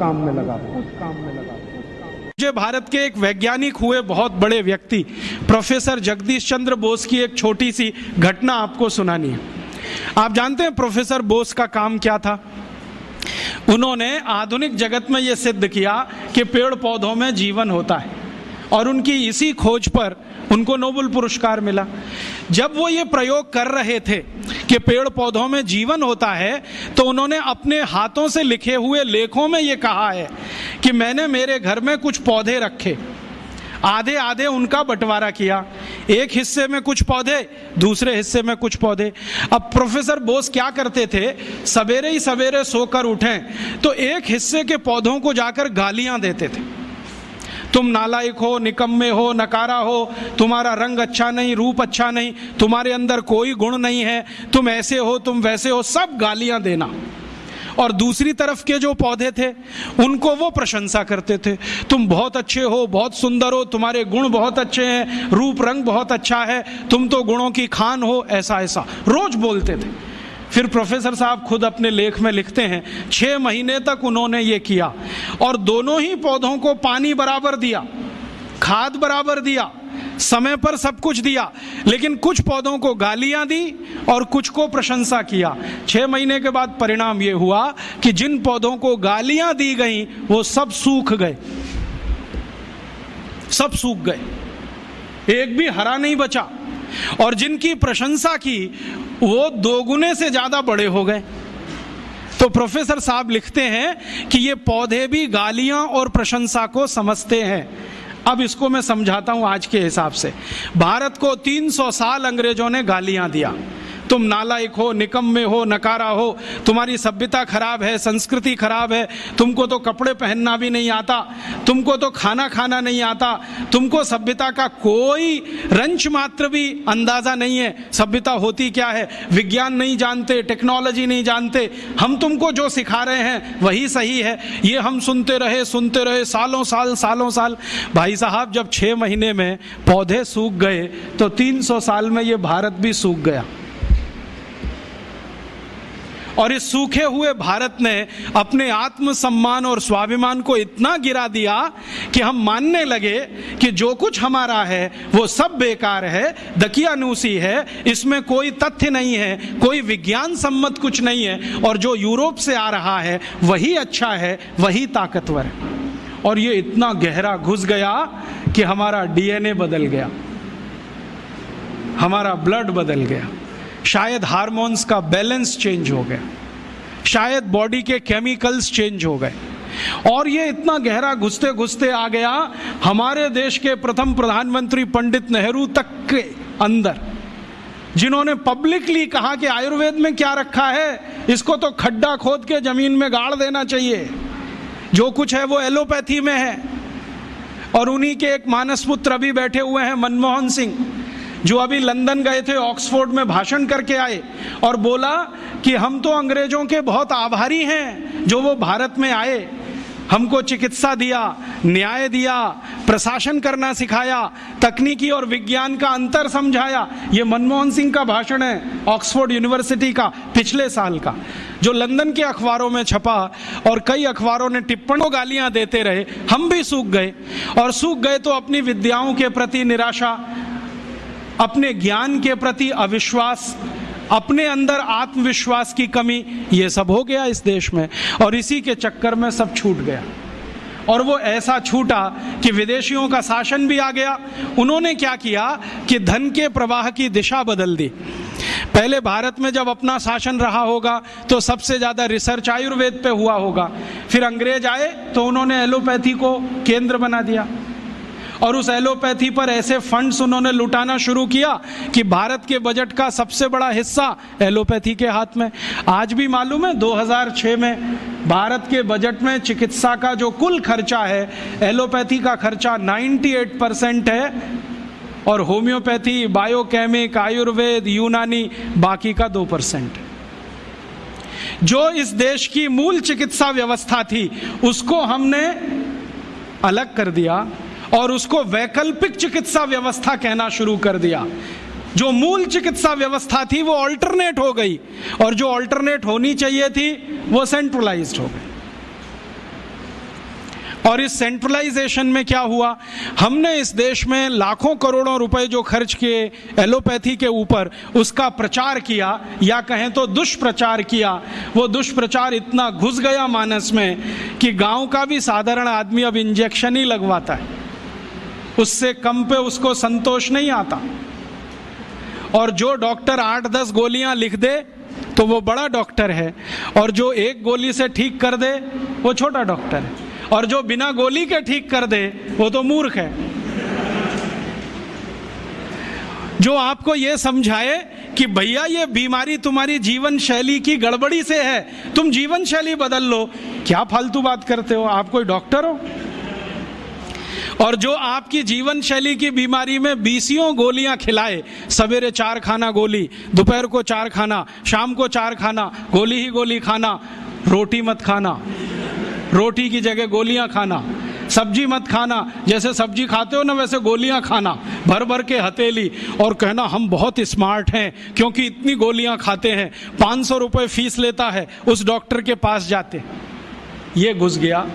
काम में लगा। मुझे भारत के एक वैज्ञानिक हुए बहुत बड़े व्यक्ति प्रोफेसर जगदीश चंद्र बोस की एक छोटी सी घटना आपको सुनानी है। आप जानते हैं प्रोफेसर बोस का काम क्या था? उन्होंने आधुनिक जगत में यह सिद्ध किया कि पेड़ पौधों में जीवन होता है और उनकी इसी खोज पर उनको नोबेल पुरस्कार मिला। जब वो ये प्रयोग कर रहे थे कि पेड़ पौधों में जीवन होता है, तो उन्होंने अपने हाथों से लिखे हुए लेखों में ये कहा है कि मैंने मेरे घर में कुछ पौधे रखे, आधे आधे उनका बंटवारा किया, एक हिस्से में कुछ पौधे, दूसरे हिस्से में कुछ पौधे। अब प्रोफेसर बोस क्या करते थे, सवेरे ही सवेरे सोकर उठें तो एक हिस्से के पौधों को जाकर गालियां देते थे। तुम नालायक हो, निकम्मे हो, नकारा हो, तुम्हारा रंग अच्छा नहीं, रूप अच्छा नहीं, तुम्हारे अंदर कोई गुण नहीं है, तुम ऐसे हो, तुम वैसे हो, सब गालियां देना। और दूसरी तरफ के जो पौधे थे उनको वो प्रशंसा करते थे, तुम बहुत अच्छे हो, बहुत सुंदर हो, तुम्हारे गुण बहुत अच्छे हैं, रूप रंग बहुत अच्छा है, तुम तो गुणों की खान हो, ऐसा ऐसा रोज बोलते थे। फिर प्रोफेसर साहब खुद अपने लेख में लिखते हैं 6 महीने तक उन्होंने ये किया और दोनों ही पौधों को पानी बराबर दिया, खाद बराबर दिया, समय पर सब कुछ दिया, लेकिन कुछ पौधों को गालियां दी और कुछ को प्रशंसा किया। 6 महीने के बाद परिणाम ये हुआ कि जिन पौधों को गालियां दी गई वो सब सूख गए, सब सूख गए, एक भी हरा नहीं बचा, और जिनकी प्रशंसा की वो 2 गुने से ज्यादा बड़े हो गए। तो प्रोफेसर साहब लिखते हैं कि ये पौधे भी गालियां और प्रशंसा को समझते हैं। अब इसको मैं समझाता हूं आज के हिसाब से। भारत को 300 साल अंग्रेजों ने गालियां दिया, तुम नालायक हो, निकम्मे हो, नकारा हो, तुम्हारी सभ्यता खराब है, संस्कृति खराब है, तुमको तो कपड़े पहनना भी नहीं आता, तुमको तो खाना खाना नहीं आता, तुमको सभ्यता का कोई रंच मात्र भी अंदाजा नहीं है, सभ्यता होती क्या है, विज्ञान नहीं जानते, टेक्नोलॉजी नहीं जानते, हम तुमको जो सिखा रहे हैं वही सही है। ये हम सुनते रहे सालों साल। भाई साहब, जब 6 महीने में पौधे सूख गए तो 300 साल में ये भारत भी सूख गया। और इस सूखे हुए भारत ने अपने आत्मसम्मान और स्वाभिमान को इतना गिरा दिया कि हम मानने लगे कि जो कुछ हमारा है वो सब बेकार है, दकियानूसी है, इसमें कोई तथ्य नहीं है, कोई विज्ञान सम्मत कुछ नहीं है, और जो यूरोप से आ रहा है वही अच्छा है, वही ताकतवर है। और ये इतना गहरा घुस गया कि हमारा डीएनए बदल गया, हमारा ब्लड बदल गया, शायद हार्मोन्स का बैलेंस चेंज हो गया, शायद बॉडी के केमिकल्स चेंज हो गए। और ये इतना गहरा घुसते घुसते आ गया हमारे देश के प्रथम प्रधानमंत्री पंडित नेहरू तक के अंदर, जिन्होंने पब्लिकली कहा कि आयुर्वेद में क्या रखा है, इसको तो खड्डा खोद के जमीन में गाड़ देना चाहिए, जो कुछ है वो एलोपैथी में है। और उन्हीं के एक मानस पुत्र अभी बैठे हुए हैं मनमोहन सिंह, जो अभी लंदन गए थे, ऑक्सफोर्ड में भाषण करके आए और बोला कि हम तो अंग्रेजों के बहुत आभारी हैं जो वो भारत में आए, हमको चिकित्सा दिया, न्याय दिया, प्रशासन करना सिखाया, तकनीकी और विज्ञान का अंतर समझाया। ये मनमोहन सिंह का भाषण है ऑक्सफोर्ड यूनिवर्सिटी का पिछले साल का, जो लंदन के अखबारों में छपा, और कई अखबारों ने टिप्पणियों गालियां देते रहे। हम भी सूख गए, और सूख गए तो अपनी विद्याओं के प्रति निराशा, अपने ज्ञान के प्रति अविश्वास, अपने अंदर आत्मविश्वास की कमी, ये सब हो गया इस देश में। और इसी के चक्कर में सब छूट गया, और वो ऐसा छूटा कि विदेशियों का शासन भी आ गया। उन्होंने क्या किया कि धन के प्रवाह की दिशा बदल दी। पहले भारत में जब अपना शासन रहा होगा तो सबसे ज़्यादा रिसर्च आयुर्वेद पे हुआ होगा, फिर अंग्रेज आए तो उन्होंने एलोपैथी को केंद्र बना दिया, और उस एलोपैथी पर ऐसे फंड्स उन्होंने लुटाना शुरू किया कि भारत के बजट का सबसे बड़ा हिस्सा एलोपैथी के हाथ में। आज भी मालूम है 2006 में भारत के बजट में चिकित्सा का जो कुल खर्चा है, एलोपैथी का खर्चा 98% है, और होम्योपैथी, बायोकेमिक, आयुर्वेद, यूनानी बाकी का 2%। जो इस देश की मूल चिकित्सा व्यवस्था थी उसको हमने अलग कर दिया और उसको वैकल्पिक चिकित्सा व्यवस्था कहना शुरू कर दिया। जो मूल चिकित्सा व्यवस्था थी वो ऑल्टरनेट हो गई, और जो ऑल्टरनेट होनी चाहिए थी वो सेंट्रलाइज्ड हो गई। और इस सेंट्रलाइजेशन में क्या हुआ, हमने इस देश में लाखों करोड़ों रुपए जो खर्च किए एलोपैथी के ऊपर, उसका प्रचार किया या कहें तो दुष्प्रचार किया। वो दुष्प्रचार इतना घुस गया मानस में कि गांव का भी साधारण आदमी अब इंजेक्शन ही लगवाता है, उससे कम पे उसको संतोष नहीं आता। और जो डॉक्टर 8-10 गोलियां लिख दे तो वो बड़ा डॉक्टर है, और जो एक गोली से ठीक कर दे वो छोटा डॉक्टर है, और जो बिना गोली के ठीक कर दे वो तो मूर्ख है। जो आपको ये समझाए कि भैया ये बीमारी तुम्हारी जीवन शैली की गड़बड़ी से है, तुम जीवन शैली बदल लो, क्या फालतू बात करते हो, आप कोई डॉक्टर हो? और जो आपकी जीवन शैली की बीमारी में 20 गोलियां खिलाए, सवेरे 4 खाना गोली, दोपहर को 4 खाना, शाम को 4 खाना, गोली ही गोली खाना, रोटी मत खाना, रोटी की जगह गोलियां खाना, सब्जी मत खाना, जैसे सब्जी खाते हो ना वैसे गोलियां खाना, भर भर के हथेली, और कहना हम बहुत स्मार्ट हैं क्योंकि इतनी गोलियां खाते हैं, 500 रुपये फीस लेता है, उस डॉक्टर के पास जाते। ये घुस गया